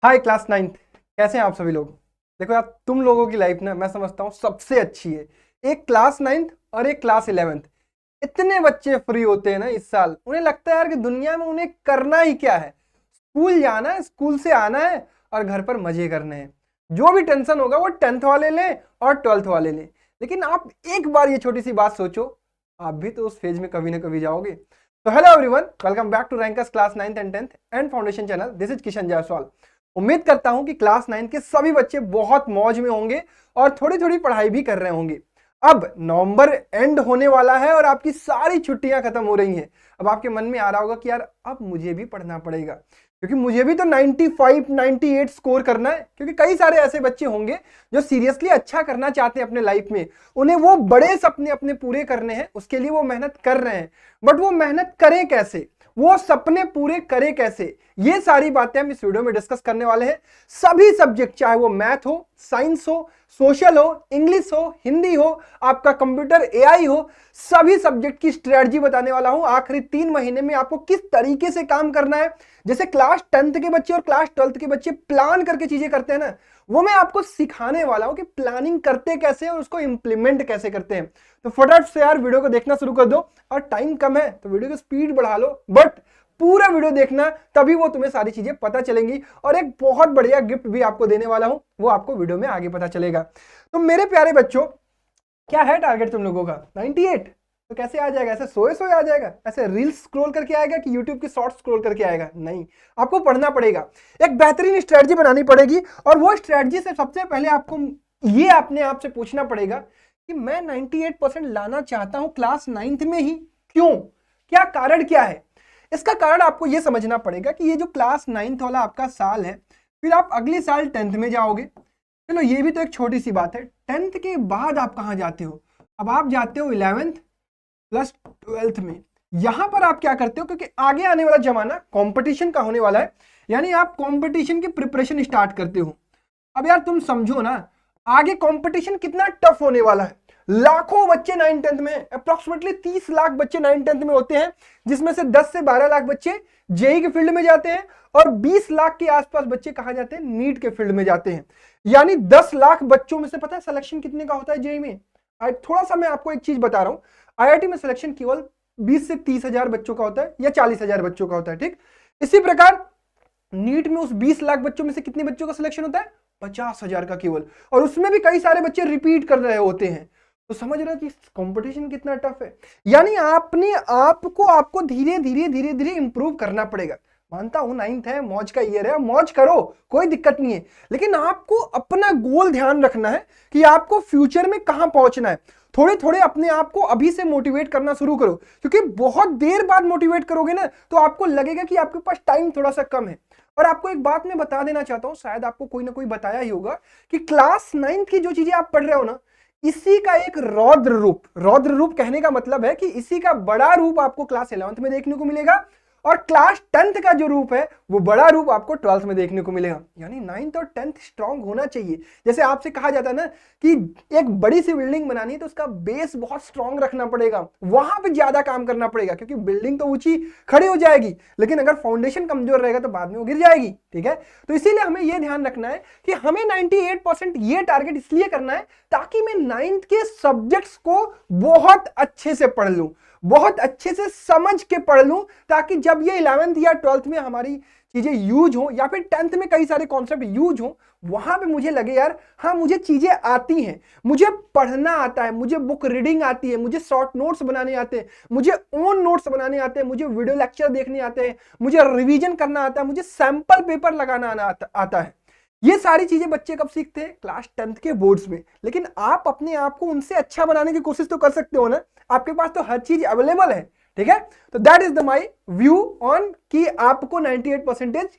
हाय class ninth, कैसे हैं आप सभी लोग। देखो यार, तुम लोगों की लाइफ ना मैं समझता हूँ सबसे अच्छी है। एक क्लास नाइन्थ और एक क्लास 11th। इतने बच्चे फ्री होते हैं ना इस साल, उन्हें लगता है यार कि दुनिया में उन्हें करना ही क्या है। स्कूल जाना है, स्कूल से आना है और घर पर मजे करने हैं। जो भी टेंशन होगा वो 10th वाले लें और 12th वाले लें। लेकिन आप एक बार ये छोटी सी बात सोचो, आप भी तो उस फेज में कभी ना कभी जाओगे। तो hello everyone, welcome back to rankers class 9th and 10th and foundation channel. This is Kishan Jaiswal. उम्मीद करता हूं कि क्लास 9 के सभी बच्चे बहुत मौज में होंगे और थोड़ी थोड़ी पढ़ाई भी कर रहे होंगे। अब नवंबर एंड होने वाला है और आपकी सारी छुट्टियां खत्म हो रही हैं। अब आपके मन में आ रहा होगा कि यार अब मुझे भी पढ़ना पड़ेगा, क्योंकि मुझे भी तो 95 98 स्कोर करना है। क्योंकि कई सारे ऐसे बच्चे होंगे जो सीरियसली अच्छा करना चाहते हैं अपने लाइफ में, उन्हें वो बड़े सपने अपने पूरे करने हैं, उसके लिए वो मेहनत कर रहे हैं। बट वो मेहनत करें कैसे, वो सपने पूरे करें कैसे, ये सारी बातें हम इस वीडियो में डिस्कस करने वाले हैं। सभी सब्जेक्ट, चाहे वो मैथ हो, साइंस हो, सोशल हो, इंग्लिश हो, हिंदी हो, आपका कंप्यूटर एआई हो, सभी सब्जेक्ट की स्ट्रेटजी बताने वाला हूं। आखिरी 3 महीने में आपको किस तरीके से काम करना है, जैसे क्लास 10th के बच्चे और क्लास 12th के बच्चे प्लान करके चीजें करते हैं ना, वो मैं आपको सिखाने वाला हूं कि प्लानिंग करते कैसे और उसको इंप्लीमेंट कैसे करते हैं। तो फटाफट से यार वीडियो को देखना शुरू कर दो, और टाइम कम है तो वीडियो की स्पीड बढ़ा लो, बट पूरा वीडियो देखना, तभी वो तुम्हें सारी चीजें पता चलेंगी। और एक बहुत बढ़िया गिफ्ट भी आपको देने वाला हूं, वो आपको वीडियो में आगे पता चलेगा। तो मेरे प्यारे बच्चों, क्या है टारगेट तुम लोगों का? 98? तो कैसे आ जाएगा? ऐसे सोए सोए आ जाएगा? ऐसे रील्स स्क्रॉल करके आएगा कि यूट्यूब की शॉर्ट्स स्क्रॉल करके आएगा? नहीं, आपको पढ़ना पड़ेगा। एक बेहतरीन स्ट्रेटजी बनानी पड़ेगी, और वो स्ट्रेटजी से सबसे पहले आपको ये अपने आप से पूछना पड़ेगा कि मैं 98% लाना चाहता हूं क्लास 9th में ही, क्यों? क्या कारण क्या है? इसका कारण आपको यह समझना पड़ेगा कि ये जो क्लास 9th वाला आपका साल है, फिर आप अगले साल 10th में जाओगे। चलो ये भी तो एक छोटी सी बात है। 10th के बाद आप कहां जाते हो? अब आप जाते हो 11th प्लस 12th में। यहां पर आप क्या करते हो, क्योंकि आगे आने वाला जमाना कंपटीशन का होने वाला है, यानी आप कंपटीशन की प्रिपरेशन स्टार्ट करते हो। अब यार तुम समझो ना, आगे कंपटीशन कितना टफ होने वाला है। लाखों बच्चे 9th-10th में, अप्रोक्सीमेटली 30 लाख बच्चे 9th-10th में होते हैं, जिसमें से 10 से 12 लाख बच्चे जेई के फील्ड में जाते हैं, और 20 लाख के आसपास बच्चे कहां जाते हैं? नीट के फील्ड में जाते हैं। यानी 10 लाख बच्चों में से पता है सिलेक्शन कितने का होता है जेई में? थोड़ा सा मैं आपको एक चीज बता रहा हूं, आईआईटी में सिलेक्शन केवल 20 से 30 हजार बच्चों का होता है, या 40 हजार बच्चों का होता है, ठीक। इसी प्रकार नीट में उस 20 लाख बच्चों में से कितने बच्चों का सिलेक्शन होता है? 50 हजार का केवल, और उसमें भी कई सारे बच्चे रिपीट कर रहे होते हैं। तो समझ रहे हो कि कंपटीशन कितना टफ है। यानी आपने आपको धीरे धीरे धीरे धीरे इंप्रूव करना पड़ेगा। मानता हूं 9th है, मौज का ईयर है, मौज करो, कोई दिक्कत नहीं है, लेकिन आपको अपना गोल ध्यान रखना है कि आपको फ्यूचर में कहां पहुंचना है। थोड़े थोड़े अपने आप को अभी से मोटिवेट करना शुरू करो, क्योंकि बहुत देर बाद मोटिवेट करोगे ना तो आपको लगेगा कि आपके पास टाइम थोड़ा सा कम है। और आपको एक बात मैं बता देना चाहता हूं, शायद आपको कोई ना कोई बताया ही होगा, कि क्लास 9th की जो चीजें आप पढ़ रहे हो ना, इसी का एक रौद्र रूप कहने का मतलब है कि इसी का बड़ा रूप आपको क्लास 11th में देखने को मिलेगा, और क्लास 10th का जो रूप है वो बड़ा रूप आपको 12th में देखने को मिलेगा। यानी 9th और 10th स्ट्रांग होना चाहिए। जैसे आपसे कहा जाता है ना कि एक बड़ी सी बिल्डिंग बनानी है तो उसका बेस बहुत स्ट्रांग रखना पड़ेगा, वहां पे ज्यादा काम करना पड़ेगा, क्योंकि बिल्डिंग तो ऊंची खड़ी हो जाएगी, लेकिन अगर फाउंडेशन कमजोर रहेगा तो बाद में वो गिर जाएगी, ठीक है। तो इसीलिए हमें यह ध्यान रखना है कि हमें 98% ये टारगेट इसलिए करना है ताकि मैं 9th के सब्जेक्ट्स को बहुत अच्छे से पढ़ लूं, बहुत अच्छे से समझ के पढ़ लूं, ताकि जब ये 11th या 12th में हमारी चीजें यूज हो, या फिर 10th में कई सारे कॉन्सेप्ट यूज हो, वहां पे मुझे लगे यार हाँ मुझे चीजें आती हैं, मुझे पढ़ना आता है, मुझे बुक रीडिंग आती है, मुझे शॉर्ट नोट्स बनाने आते हैं, मुझे ओन नोट्स बनाने आते हैं, मुझे वीडियो लेक्चर देखने आते हैं, मुझे रिवीजन करना आता है, मुझे सैंपल पेपर लगाना आता है। ये सारी चीजें बच्चे कब सीखते हैं? क्लास 10th के बोर्ड्स में। लेकिन आप अपने आप को उनसे अच्छा बनाने की कोशिश तो कर सकते हो ना, आपके पास तो हर चीज अवेलेबल है, ठीक है। तो that is the my view on कि आपको 98%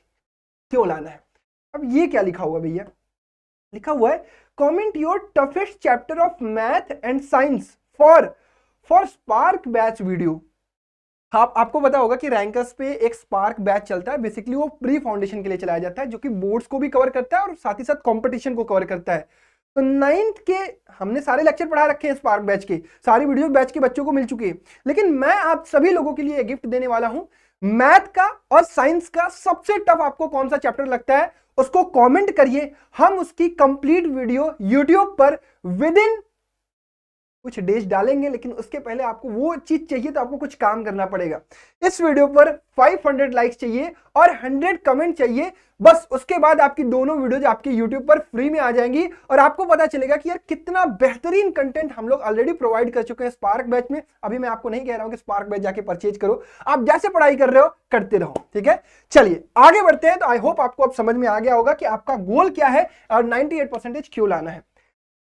क्यों लाना है। अब ये क्या लिखा हुआ भैया? लिखा हुआ है comment your toughest chapter of math and science for spark batch video. आपको पता होगा कि रैंकर्स पे एक स्पार्क बैच चलता है, बेसिकली वो प्री फाउंडेशन के लिए चलाया जाता है, जो कि बोर्ड्स को भी कवर करता है और साथ ही साथ कंपटीशन को कवर करता है। तो 9th के हमने सारे लेक्चर पढ़ा रखे हैं स्पार्क बैच के, सारी वीडियो बैच के बच्चों को मिल चुकी है, लेकिन मैं आप सभी लोगों के लिए गिफ्ट देने वाला हूं। मैथ का और साइंस का सबसे टफ आपको कौन सा चैप्टर लगता है उसको कमेंट करिए, हम उसकी कंप्लीट वीडियो यूट्यूब पर विद इन कुछ डेज डालेंगे। लेकिन उसके पहले आपको वो चीज चाहिए तो आपको कुछ काम करना पड़ेगा। इस वीडियो पर 500 लाइक्स चाहिए और 100 कमेंट चाहिए, बस उसके बाद आपकी दोनों वीडियोज आपके यूट्यूब पर फ्री में आ जाएंगी और आपको पता चलेगा कि यार कितना बेहतरीन कंटेंट हम लोग ऑलरेडी प्रोवाइड कर चुके हैं स्पार्क बैच में। अभी मैं आपको नहीं कह रहा हूं कि स्पार्क बैच जाके परचेज करो, आप जैसे पढ़ाई कर रहे हो करते रहो, ठीक है। चलिए आगे बढ़ते हैं। तो आई होप आपको अब समझ में आ गया होगा कि आपका गोल क्या है और 98% क्यों लाना है।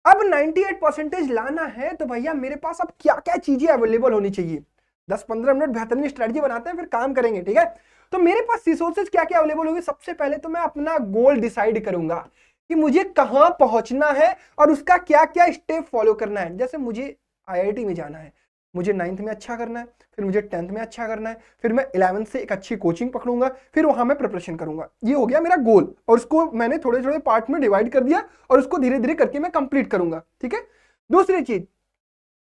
अब 98% लाना है तो भैया मेरे पास अब क्या क्या चीजें अवेलेबल होनी चाहिए। 10-15 मिनट बेहतरीन स्ट्रेटजी बनाते हैं, फिर काम करेंगे, ठीक है। तो मेरे पास रिसोर्सेज क्या क्या अवेलेबल होंगे। सबसे पहले तो मैं अपना गोल डिसाइड करूंगा कि मुझे कहां पहुंचना है और उसका क्या क्या स्टेप फॉलो करना है। जैसे मुझे आईआईटी में जाना है, मुझे 9th में अच्छा करना है, फिर मुझे 10th में अच्छा करना है, फिर मैं 11th से एक अच्छी कोचिंग पकड़ूंगा, फिर वहां मैं प्रिपरेशन करूंगा। ये हो गया मेरा गोल और उसको मैंने थोड़े थोड़े पार्ट में डिवाइड कर दिया और उसको धीरे धीरे करके मैं कंप्लीट करूंगा, ठीक है। दूसरी चीज,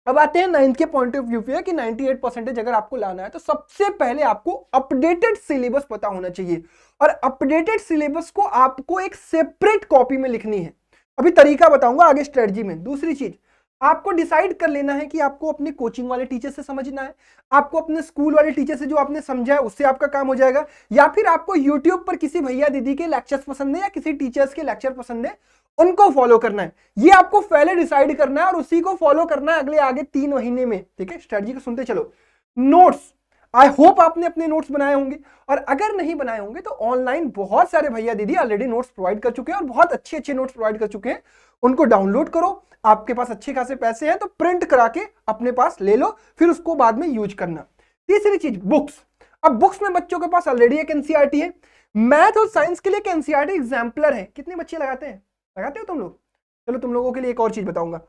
अब आते हैं 9th के पॉइंट ऑफ व्यू पे कि 98% अगर आपको लाना है तो सबसे पहले आपको अपडेटेड सिलेबस पता होना चाहिए और अपडेटेड सिलेबस को आपको एक सेपरेट कॉपी में लिखनी है। अभी तरीका बताऊंगा आगे स्ट्रेटजी में। दूसरी चीज, आपको डिसाइड कर लेना है कि आपको अपने कोचिंग वाले टीचर से समझना है, आपको अपने स्कूल वाले टीचर से जो आपने समझा है उससे आपका काम हो जाएगा, या फिर आपको यूट्यूब पर किसी भैया दीदी के लेक्चर्स पसंद है या किसी टीचर्स के लेक्चर पसंद है उनको फॉलो करना है। ये आपको पहले डिसाइड करना है और उसी को फॉलो करना है अगले आगे 3 महीने में, ठीक है। स्ट्रेटजी को सुनते चलो। नोट्स, आई होप आपने अपने नोट्स बनाए होंगे और अगर नहीं बनाए होंगे तो ऑनलाइन बहुत सारे भैया दीदी ऑलरेडी नोट्स प्रोवाइड कर चुके हैं और बहुत अच्छे अच्छे नोट्स प्रोवाइड कर चुके हैं। उनको डाउनलोड करो, आपके पास अच्छे खासे पैसे हैं तो प्रिंट करा के अपने पास ले लो, फिर उसको बाद में यूज करना। तीसरी चीज, बुक्स। अब बुक्स में बच्चों के पास ऑलरेडी एक एनसीईआरटी है, मैथ और साइंस के लिए एक एनसीईआरटी एग्जाम्पलर है। कितने बच्चे लगाते हो तुम लोग? चलो तुम लोगों के लिए एक और चीज बताऊंगा,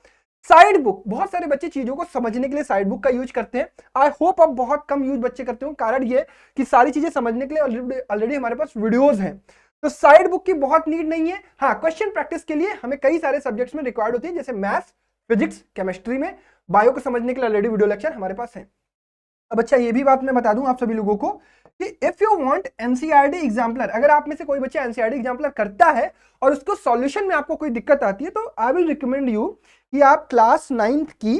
साइड बुक। बहुत सारे बच्चे चीजों को समझने के लिए साइड बुक का यूज करते हैं। आई होप अब बहुत कम यूज बच्चे करते हो, कारण ये कि सारी चीजें समझने के लिए ऑलरेडी हमारे पास वीडियोस हैं, तो साइड बुक की बहुत नीड नहीं है। हाँ, क्वेश्चन प्रैक्टिस के लिए हमें कई सारे सब्जेक्ट्स में रिक्वायर्ड होती है, जैसे मैथ्स, फिजिक्स, केमिस्ट्री में। बायो को समझने के लिए ऑलरेडी वीडियो लेक्चर हमारे पास है। अब अच्छा, ये भी बात मैं बता दूं आप सभी लोगों को कि if you want NCERT exemplar, अगर आप में से कोई बच्चा एनसीईआरटी एग्जाम्पलर करता है और उसको सॉल्यूशन में आपको कोई दिक्कत आती है, तो आई विल रिकमेंड यू कि आप क्लास 9th की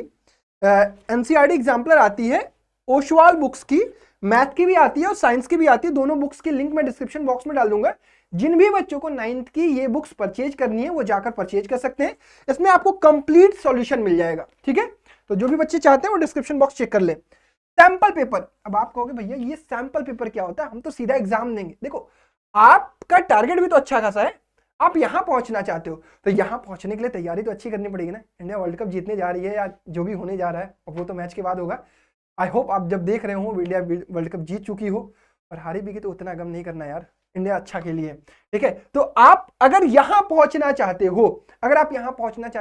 एनसीईआरटी एग्जाम्पलर आती है ओशवाल बुक्स की, मैथ की भी आती है और साइंस की भी आती है। दोनों बुक्स की लिंक मैं डिस्क्रिप्शन बॉक्स में डाल दूंगा। जिन भी बच्चों को 9th की ये बुक्स परचेज करनी है वो जाकर परचेज कर सकते हैं, इसमें आपको कंप्लीट सॉल्यूशन मिल जाएगा, ठीक है। तो जो भी बच्चे चाहते हैं वो डिस्क्रिप्शन बॉक्स चेक कर ले। सैंपल पेपर, अब आप कहोगे भैया ये सैंपल पेपर क्या होता है, हम तो सीधा एग्जाम देंगे। देखो, आपका टारगेट भी तो अच्छा खासा है, आप यहां पहुंचना चाहते हो तो यहां पहुंचने के लिए तैयारी तो अच्छी करनी पड़ेगी ना। इंडिया वर्ल्ड कप जीतने जा रही है या जो भी होने जा रहा है, वो तो मैच के बाद होगा। आई होप आप जब देख रहे हो इंडिया वर्ल्ड कप जीत चुकी हो, और हारी भी की तो उतना गम नहीं करना यार, इंडिया अच्छा खेली है, ठीक है। तो आप अगर यहां पहुंचना चाहते हो,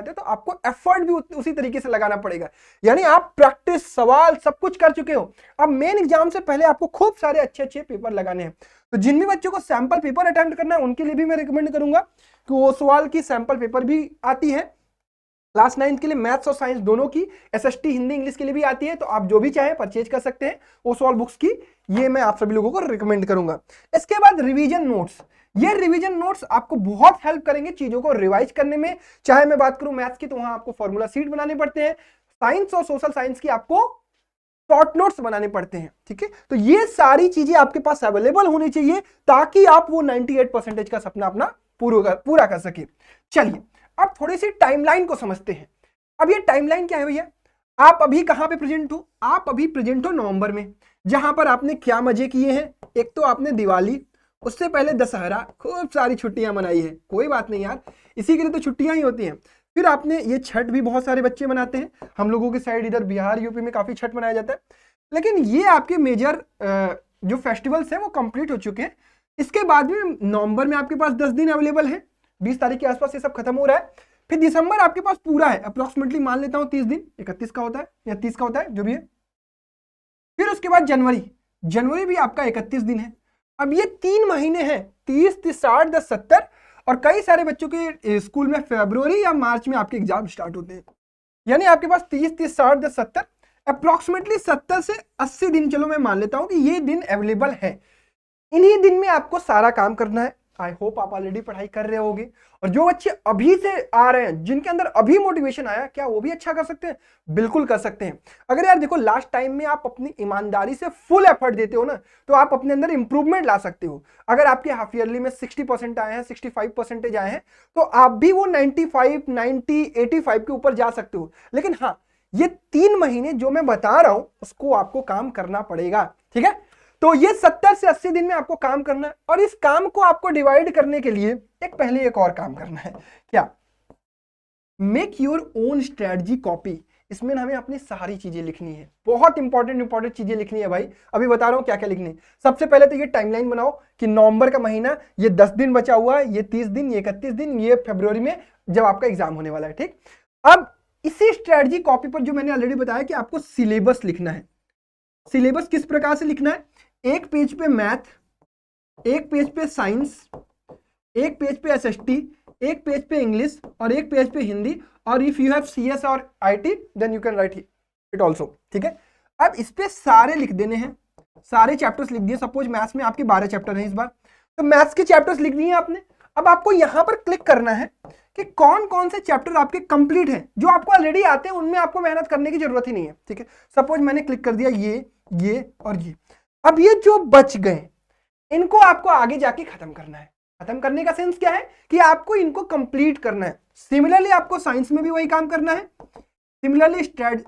तो आपको एफर्ट भी उसी तरीके से लगाना पड़ेगा। यानी आप प्रैक्टिस, सवाल सब कुछ कर चुके हो, अब मेन एग्जाम से पहले आपको खूब सारे अच्छे अच्छे पेपर लगाने हैं। तो जिन भी बच्चों को सैंपल पेपर अटेम्प्ट करना है उनके लिए भी मैं रिकमेंड करूंगा कि वो सवाल की सैंपल पेपर भी आती है क्लास 9th के लिए, मैथ्स और साइंस दोनों की, एसएसटी हिंदी इंग्लिश के लिए भी आती है। तो आप जो भी चाहें परचेज कर सकते हैं वो सॉल बुक्स की, ये मैं आप सभी लोगों को रिकमेंड करूंगा। इसके बाद रिवीजन नोट्स, ये रिवीजन नोट्स आपको बहुत हेल्प करेंगे चीजों को रिवाइज करने में। चाहे मैं बात करूं मैथ्स की तो वहां आपको फॉर्मूला सीट बनाने पड़ते हैं, साइंस और सोशल साइंस की आपको शॉर्ट नोट्स बनाने पड़ते हैं, ठीक है। तो ये सारी चीजें आपके पास अवेलेबल होनी चाहिए ताकि आप वो 98% का सपना अपना पूरा कर सके। चलिए अब थोड़ी सी टाइमलाइन को समझते हैं। अब ये टाइमलाइन क्या है भैया, आप अभी कहां पे प्रेजेंट हो? आप अभी प्रेजेंट हो नवंबर में, जहां पर आपने क्या मजे किए हैं। एक तो आपने दिवाली, उससे पहले दशहरा, खूब सारी छुट्टियां मनाई है। कोई बात नहीं यार, इसी के लिए तो छुट्टियां ही होती हैं। फिर आपने ये छठ भी बहुत सारे बच्चे मनाते हैं, हम लोगों की साइड इधर बिहार यूपी में काफी छठ मनाया जाता है। लेकिन ये आपके मेजर जो फेस्टिवल्स हैं वो कंप्लीट हो चुके हैं। इसके बाद में नवंबर में आपके पास 10 दिन अवेलेबल है, 20 तारीख के आसपास ये सब खत्म हो रहा है। फिर दिसंबर आपके पास पूरा है, अप्रोक्सीमेटली मान लेता हूं 30 दिन, 31 का होता है या 30 का होता है, जो भी है। फिर उसके बाद जनवरी भी आपका 31 दिन है। अब ये 3 महीने हैं, 30, 30, 60, 10, 70, और कई सारे बच्चों के स्कूल में फरवरी या मार्च में आपके एग्जाम स्टार्ट होते हैं। यानी आपके पास 30, 30, 60, 10, 70, अप्रोक्सीमेटली 70 से 80 दिन, चलो मैं मान लेता हूं कि ये दिन अवेलेबल है। इन्हीं दिन में आपको सारा काम करना है। आई होप आप ऑलरेडी पढ़ाई कर रहे होगे, और जो बच्चे अभी से आ रहे हैं, जिनके अंदर अभी मोटिवेशन आया, क्या वो भी अच्छा कर सकते हैं? बिल्कुल कर सकते हैं। अगर यार देखो लास्ट टाइम में आप अपनी ईमानदारी से फुल एफर्ट देते हो ना, तो आप अपने अंदर इंप्रूवमेंट ला सकते हो। अगर आपके हाफ ईयरली में 60% आए हैं, 65% आए हैं, तो आप भी वो 95, 90, 85 के ऊपर जा सकते हो। लेकिन हाँ, ये 3 महीने जो मैं बता रहा हूं उसको आपको काम करना पड़ेगा, ठीक है? तो ये 70 से 80 दिन में आपको काम करना है, और इस काम को आपको डिवाइड करने के लिए पहले एक और काम करना है। क्या? Make your own strategy copy. इसमें हमें अपनी सारी चीजें लिखनी है, बहुत इंपॉर्टेंट चीजें लिखनी है भाई। अभी बता रहा हूं क्या क्या लिखनी है। सबसे पहले तो ये टाइमलाइन बनाओ कि नवंबर का महीना, ये 10 दिन बचा हुआ है, ये 30 दिन, ये 31 दिन, ये फरवरी में जब आपका एग्जाम होने वाला है, ठीक? अब इसी स्ट्रेटजी कॉपी पर जो मैंने ऑलरेडी बताया कि आपको सिलेबस लिखना है। सिलेबस किस प्रकार से लिखना है? एक पेज पे मैथ, एक पेज पे साइंस, एक पेज पे एसएसटी, एक पेज पे इंग्लिश, और एक पेज पे हिंदी, और इफ यू हैव सीएस और IT then you can write it also, ठीक है? अब इस पे सारे लिख देने हैं, सारे चैप्टर्स लिख दिए। सपोज मैथ्स में आपके 12 चैप्टर हैं इस बार, तो मैथ्स के चैप्टर्स लिख दिए आपने। अब आपको यहां पर क्लिक करना है कि कौन कौन से चैप्टर आपके कंप्लीट हैं, जो आपको ऑलरेडी आते हैं, उनमें आपको मेहनत करने की जरूरत ही नहीं है, ठीक है? सपोज मैंने क्लिक कर दिया ये और ये। अब ये जो बच गए, इनको आपको आगे जाके खत्म करना है। खत्म करने का सेंस क्या है कि आपको इनको कंप्लीट करना है। सिमिलरली आपको साइंस में भी वही काम करना है, सिमिलरली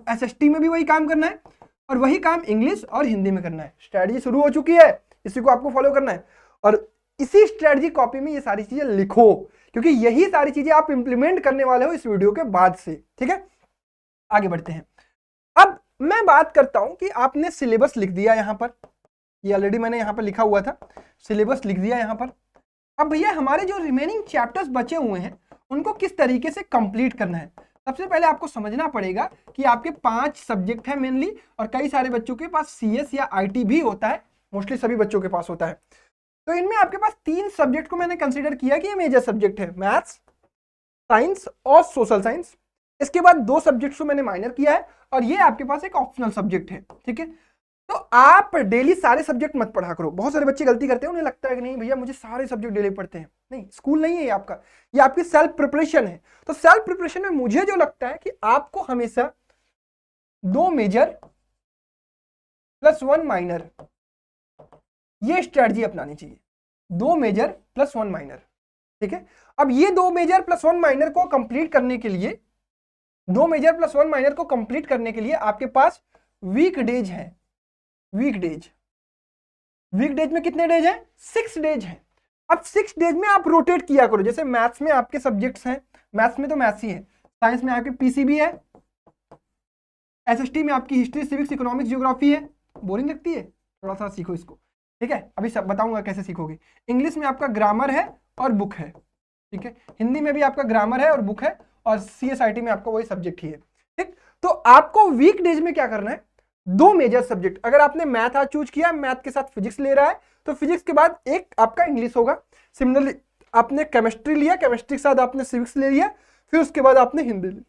एसएसटी में भी वही काम करना है, और वही काम इंग्लिश और हिंदी में करना है। स्ट्रेटजी शुरू हो चुकी है, इसी को आपको फॉलो करना है, और इसी स्ट्रेटजी कॉपी में ये सारी चीजें लिखो, क्योंकि यही सारी चीजें आप इंप्लीमेंट करने वाले हो इस वीडियो के बाद से, ठीक है? आगे बढ़ते हैं। अब मैं बात करता हूं कि आपने सिलेबस लिख दिया यहां पर, ये ऑलरेडी मैंने यहां पर लिखा हुआ था, सिलेबस लिख दिया यहां पर। अब भैया हमारे जो रिमेनिंग चैप्टर्स बचे हुए हैं उनको किस तरीके से कंप्लीट करना है? सबसे पहले आपको समझना पड़ेगा कि आपके 5 सब्जेक्ट हैं मेनली, और कई सारे बच्चों के पास सीएस या आईटी भी होता है, मोस्टली सभी बच्चों के पास होता है। तो इनमें आपके पास 3 सब्जेक्ट को मैंने कंसीडर किया कि ये मेजर सब्जेक्ट है, मैथ्स, साइंस और सोशल साइंस। इसके बाद 2 सब्जेक्ट्स को मैंने माइनर किया है, और ये आपके पास एक ऑप्शनल सब्जेक्ट है, ठीक है? तो आप डेली सारे सब्जेक्ट मत पढ़ा करो। बहुत सारे बच्चे गलती करते हैं, उन्हें लगता है कि नहीं भैया मुझे सारे सब्जेक्ट डेली पढ़ते हैं। नहीं, स्कूल नहीं है ये आपका, ये आपकी सेल्फ प्रिपरेशन है। तो सेल्फ प्रिपरेशन में मुझे जो लगता है कि आपको हमेशा 2 मेजर प्लस 1 माइनर, ये स्ट्रेटजी अपनानी चाहिए। 2 मेजर प्लस 1 माइनर, ठीक है? अब ये 2 मेजर प्लस 1 माइनर को कंप्लीट करने के लिए, 2 मेजर प्लस 1 माइनर को कंप्लीट करने के लिए आपके पास वीक डेज है। वीकडेज में कितने डेज हैं? 6 डेज हैं। अब 6 डेज में आप रोटेट किया करो। जैसे मैथ्स में आपके सब्जेक्ट्स हैं, मैथ्स में तो मैथ्स ही है, साइंस में आपके पीसीबी है, एसएसटी में आपकी हिस्ट्री, सिविक्स, इकोनॉमिक्स, ज्योग्राफी है। बोरिंग लगती है? थोड़ा सा सीखो इसको, ठीक है? अभी सब बताऊंगा कैसे सीखोगे। इंग्लिश में आपका ग्रामर है और बुक है, ठीक है? हिंदी में भी आपका ग्रामर है और बुक है, और सीएसआईटी में आपका वही सब्जेक्ट ही है, ठीक? तो आपको वीक डेज में क्या करना है? 2 मेजर सब्जेक्ट। अगर आपने मैथ आज चूज किया, मैथ के साथ फिजिक्स ले रहा है, तो फिजिक्स के बाद एक आपका इंग्लिश होगा। सिमिलरली आपने केमिस्ट्री लिया, केमिस्ट्री के साथ आपने सिविक्स ले लिया, फिर उसके बाद आपने हिंदी ली,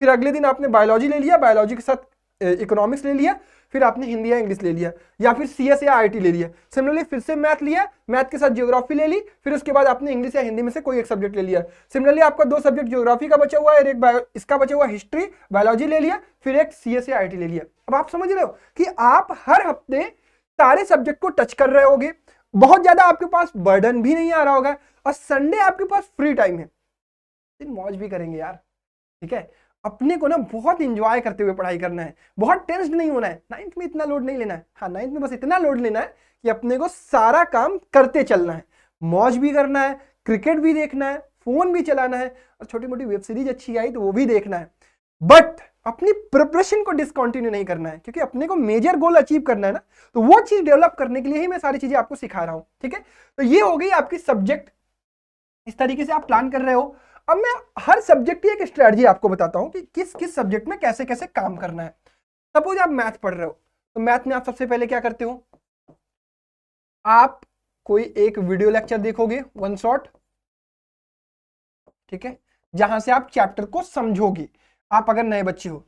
फिर अगले दिन आपने बायोलॉजी ले लिया, बायोलॉजी के साथ इकोनॉमिक्स ले लिया, फिर आपने हिंदी या इंग्लिश ले लिया, या फिर सीएस या आईटी ले लिया। सिमिलरली फिर से मैथ लिया, मैथ के साथ ज्योग्राफी ले ली, फिर उसके बाद आपने इंग्लिश या हिंदी में से कोई एक सब्जेक्ट ले लिया। सिमिलरली आपका 2 सब्जेक्ट ज्योग्राफी का बचा हुआ है, एक इसका बचा हुआ हिस्ट्री, बायोलॉजी ले लिया, फिर एक सीएस या आईटी ले लिया। अब आप समझ रहे हो कि आप हर हफ्ते सारे सब्जेक्ट को टच कर रहे होगे, बहुत ज्यादा आपके पास बर्डन भी नहीं आ रहा होगा, और संडे आपके पास फ्री टाइम है, मौज भी करेंगे यार, ठीक है? अपने को ना बहुत इंजॉय करते हुए पढ़ाई करना है, बहुत टेंस नहीं होना है। 9th में इतना लोड नहीं लेना है। हाँ, 9th में बस इतना लोड लेना है कि अपने को सारा काम करते चलना है, मौज भी करना है, क्रिकेट भी देखना है, फोन भी चलाना है, और छोटी मोटी वेब सीरीज अच्छी आई तो वो भी देखना है। बट अपनी प्रिपरेशन को डिसकंटिन्यू नहीं करना है, क्योंकि अपने को मेजर गोल अचीव करना है ना, तो वो चीज डेवलप करने के लिए ही मैं सारी चीजें आपको सिखा रहा हूं, ठीक है? तो ये हो गई आपकी सब्जेक्ट, इस तरीके से आप प्लान कर रहे हो। अब मैं हर सब्जेक्ट की एक स्ट्रेटजी आपको बताता हूं कि किस किस सब्जेक्ट में कैसे कैसे काम करना है। सपोज आप मैथ पढ़ रहे हो, तो मैथ में आप सबसे पहले क्या करते हो? आप कोई एक वीडियो लेक्चर देखोगे, 1 शॉट, ठीक है, जहां से आप चैप्टर को समझोगे, आप अगर नए बच्चे हो।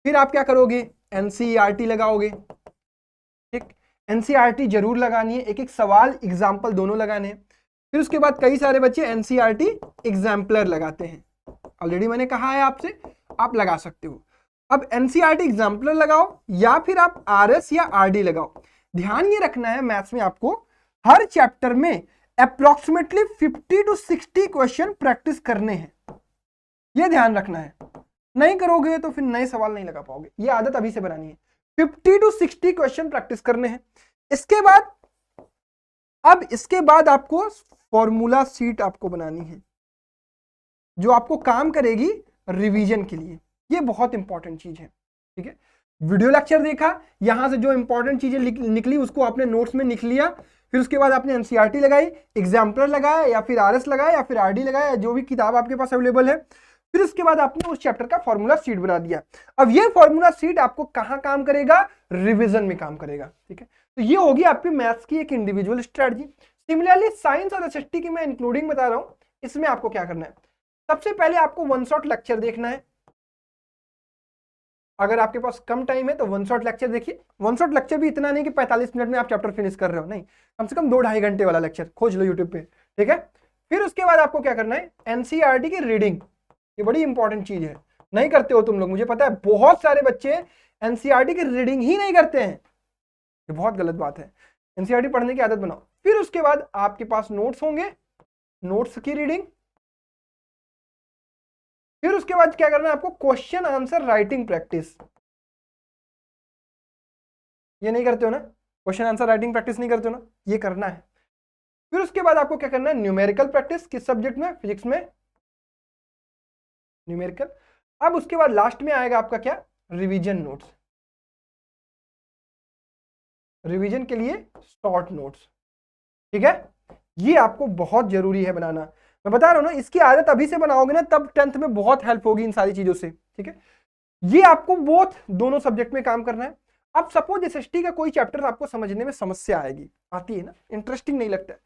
फिर आप क्या करोगे? एनसीईआरटी लगाओगे, ठीक? एनसीईआरटी जरूर लगानी है, एक एक सवाल एग्जाम्पल दोनों लगाने हैं। फिर उसके बाद कई सारे बच्चे एनसीईआरटी एग्जाम्पलर लगाते हैं, ऑलरेडी मैंने कहा है आपसे, आप लगा सकते हो। अब एनसीईआरटी एग्जाम्पलर लगाओ या फिर आप आरएस या आरडी लगाओ। ध्यान ये रखना है मैथ्स में आपको हर चैप्टर में अप्रोक्सीमेटली 50 to 60 क्वेश्चन प्रैक्टिस करने हैं, ये ध्यान रखना है। नहीं करोगे तो फिर नए सवाल नहीं लगा पाओगे, ये आदत अभी से बनानी है। 50 to 60 क्वेश्चन प्रैक्टिस करने हैं। इसके बाद आपको फॉर्मूला सीट आपको बनानी है जो आपको काम करेगी रिवीजन के लिए। ये बहुत इंपॉर्टेंट चीज है, ठीक है। वीडियो लेक्चर देखा, यहां से जो इंपॉर्टेंट चीजें निकली उसको आपने नोट्स में लिख लिया, फिर उसके बाद आपने एनसीईआरटी लगाई, एग्जाम्पलर लगाया या फिर आरएस लगाया या फिर आरडी लगाया, जो भी किताब आपके पास अवेलेबल है। फिर उसके बाद आपने उस चैप्टर का फॉर्मूला सीट बना दिया। अब ये फॉर्मूला सीट आपको कहां काम करेगा? रिवीजन में काम करेगा, ठीक है। तो ये होगी आपकी मैथ्स की एक इंडिविजुअल स्ट्रेटजी। सिमिलरली साइंस और एसएसटी की मैं इंक्लूडिंग बता रहा हूं, इसमें आपको क्या करना है? सबसे पहले आपको वन शॉट लेक्चर देखना है। अगर आपके पास कम टाइम है तो वन शॉट लेक्चर देखिए। वन शॉट लेक्चर भी इतना नहीं कि 45 मिनट में आप चैप्टर फिनिश कर रहे हो, नहीं, कम से कम 2-2.5 घंटे वाला लेक्चर खोज लो यूट्यूब पे, ठीक है। फिर उसके बाद आपको क्या करना है? एनसीईआरटी की रीडिंग, ये बड़ी इंपॉर्टेंट चीज है, नहीं करते हो तुम लोग, मुझे पता है बहुत सारे बच्चे एनसीईआरटी की रीडिंग ही नहीं करते हैं, ये बहुत गलत बात है। एनसीईआरटी पढ़ने की आदत बनाओ। फिर उसके बाद आपके पास नोट्स होंगे, नोट्स की रीडिंग। फिर उसके बाद क्या करना है आपको? Question answer writing practice. ये नहीं करते हो ना, क्वेश्चन आंसर राइटिंग प्रैक्टिस नहीं करते हो ना, ये करना है। फिर उसके बाद आपको क्या करना है? Numerical practice. किस सब्जेक्ट में? फिजिक्स में न्यूमेरिकल। अब उसके बाद लास्ट में आएगा आपका क्या? Revision notes. रिवीजन के लिए शॉर्ट नोट्स, ठीक है। ये आपको बहुत जरूरी है बनाना, मैं बता रहा हूं ना, इसकी आदत अभी से बनाओगे ना तब 10th में बहुत हेल्प होगी इन सारी चीजों से, ठीक है। ये आपको बोथ दोनों सब्जेक्ट में काम करना है। अब सपोज एसएसटी का कोई चैप्टर आपको समझने में समस्या आएगी, आती है ना, इंटरेस्टिंग नहीं लगता है,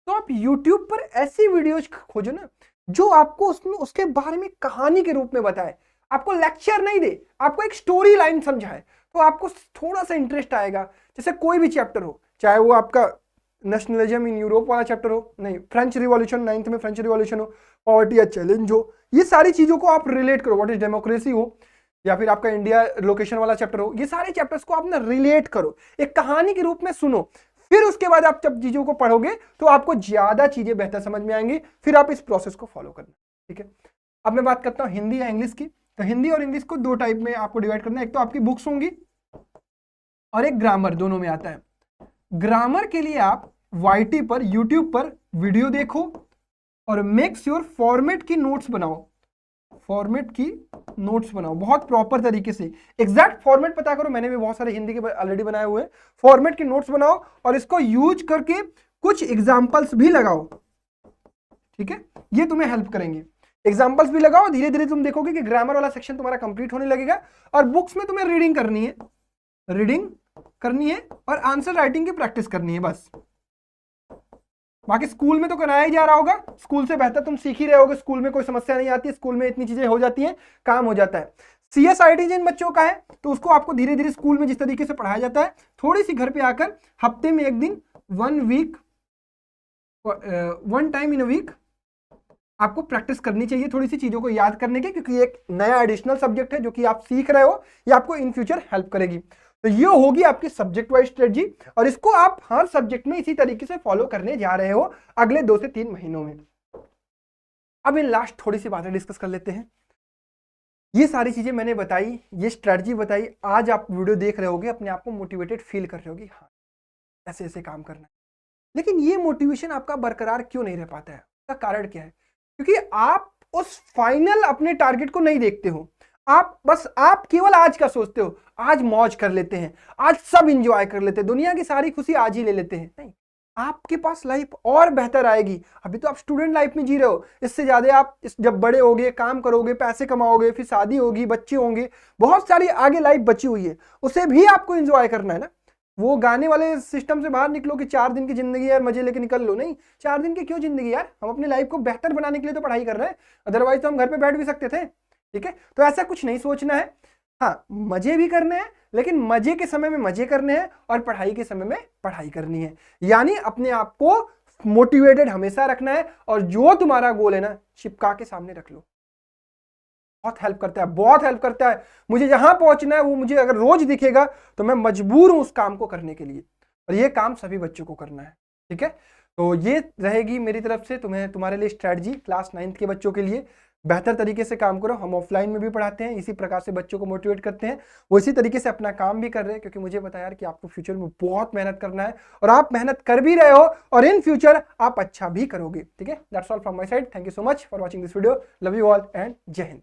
तो आप यूट्यूब पर ऐसी वीडियोज खोजो ना जो आपको उसमें उसके बारे में कहानी के रूप में बताए, आपको लेक्चर नहीं दे, आपको एक स्टोरी लाइन समझाए, तो आपको थोड़ा सा इंटरेस्ट आएगा। जैसे कोई भी चैप्टर हो, चाहे वो आपका नेशनलिज्म इन यूरोप वाला चैप्टर हो, नहीं, फ्रेंच रिवॉल्यूशन 9th में फ्रेंच रिवॉल्यूशन हो, पॉवर्टी या चैलेंज हो, ये सारी चीजों को आप रिलेट करो, व्हाट इज डेमोक्रेसी हो, या फिर आपका इंडिया लोकेशन वाला चैप्टर हो, ये सारे चैप्टर्स को आप ना रिलेट करो, एक कहानी के रूप में सुनो। फिर उसके बाद आप जब चीजों को पढ़ोगे तो आपको ज्यादा चीजें बेहतर समझ में आएंगी, फिर आप इस प्रोसेस को फॉलो करना, ठीक है। अब मैं बात करता हूं हिंदी या इंग्लिश की। तो हिंदी और इंग्लिश को दो टाइप में आपको डिवाइड करना है, एक तो आपकी बुक्स होंगी और एक ग्रामर, दोनों में आता है। ग्रामर के लिए आप YT पर, यूट्यूब पर वीडियो देखो और मेक श्योर फॉर्मेट की नोट्स बनाओ, फॉर्मेट की नोट्स बनाओ बहुत प्रॉपर तरीके से, एग्जैक्ट फॉर्मेट पता करो, मैंने भी बहुत सारे हिंदी के ऑलरेडी बनाए हुए हैं। फॉर्मेट की नोट्स बनाओ और इसको यूज करके कुछ एग्जांपल्स भी लगाओ, ठीक है, ये तुम्हें हेल्प करेंगे। एग्जांपल्स भी लगाओ, धीरे धीरे तुम देखोगे कि ग्रामर वाला सेक्शन तुम्हारा कंप्लीट होने लगेगा। और बुक्स में तुम्हें रीडिंग करनी है, रीडिंग करनी है और आंसर राइटिंग की प्रैक्टिस करनी है, बस। बाकी स्कूल में तो कराया ही जा रहा होगा, स्कूल से बेहतर तुम सीख ही रहे होगे, स्कूल में कोई समस्या नहीं आती, स्कूल में इतनी चीजें हो जाती हैं, काम हो जाता है। CSIT जिन बच्चों का है तो उसको आपको धीरे धीरे स्कूल में जिस तरीके से पढ़ाया जाता है, थोड़ी सी घर पे आकर हफ्ते में एक दिन, 1 टाइम इन अ वीक आपको प्रैक्टिस करनी चाहिए थोड़ी सी चीजों को याद करने की, क्योंकि एक नया एडिशनल सब्जेक्ट है जो कि आप सीख रहे हो, ये आपको इन फ्यूचर हेल्प करेगी। तो ये होगी आपकी सब्जेक्ट वाइज स्ट्रेटजी और इसको आप हर सब्जेक्ट में इसी तरीके से फॉलो करने जा रहे हो अगले 2 से 3 महीनों में। अब इन लास्ट थोड़ी सी बातें डिस्कस कर लेते हैं। ये सारी चीजें मैंने बताई, ये स्ट्रेटजी बताई, आज आप वीडियो देख रहे होगे, अपने आप को मोटिवेटेड फील कर रहे होगे, हाँ ऐसे ऐसे काम करना है। लेकिन ये मोटिवेशन आपका बरकरार क्यों नहीं रह पाता है? उसका कारण क्या है? क्योंकि आप उस फाइनल अपने टारगेट को नहीं देखते हो, आप केवल आज का सोचते हो, आज मौज कर लेते हैं, आज सब इंजॉय कर लेते हैं, दुनिया की सारी खुशी आज ही ले लेते हैं। नहीं, आपके पास लाइफ और बेहतर आएगी। अभी तो आप स्टूडेंट लाइफ में जी रहे हो, इससे ज्यादा आप जब बड़े होगे, काम करोगे, पैसे कमाओगे, फिर शादी होगी, बच्चे होंगे, बहुत सारी आगे लाइफ बची हुई है, उसे भी आपको एंजॉय करना है ना। वो गाने वाले सिस्टम से बाहर निकलो कि 4 दिन की जिंदगी यार मजे लेके निकल लो, नहीं, 4 दिन की क्यों जिंदगी यार, हम अपनी लाइफ को बेहतर बनाने के लिए तो पढ़ाई कर रहे हैं, अदरवाइज तो हम घर पे बैठ भी सकते थे, ठीक है। तो ऐसा कुछ नहीं सोचना है, हाँ मजे भी करने हैं, लेकिन मजे के समय में मजे करने हैं और पढ़ाई के समय में पढ़ाई करनी है। यानी अपने आप को मोटिवेटेड हमेशा रखना है, और जो तुम्हारा गोल है ना चिपका के सामने रख लो। बहुत हेल्प करता है, बहुत हेल्प करता है। मुझे जहां पहुंचना है वो मुझे अगर रोज दिखेगा तो मैं मजबूर हूं उस काम को करने के लिए, और ये काम सभी बच्चों को करना है। ठीक है, तो ये रहेगी मेरी तरफ से तुम्हारे लिए स्ट्रैटेजी क्लास 9th के बच्चों के लिए। बेहतर तरीके से काम करो। हम ऑफलाइन में भी पढ़ाते हैं, इसी प्रकार से बच्चों को मोटिवेट करते हैं। वो इसी तरीके से अपना काम भी कर रहे हैं, क्योंकि मुझे पता है यार कि आपको फ्यूचर में बहुत मेहनत करना है, और आप मेहनत कर भी रहे हो, और इन फ्यूचर आप अच्छा भी करोगे। ठीक है, that's all from my side. Thank you so much for watching this video. Love you all and जय हिंद।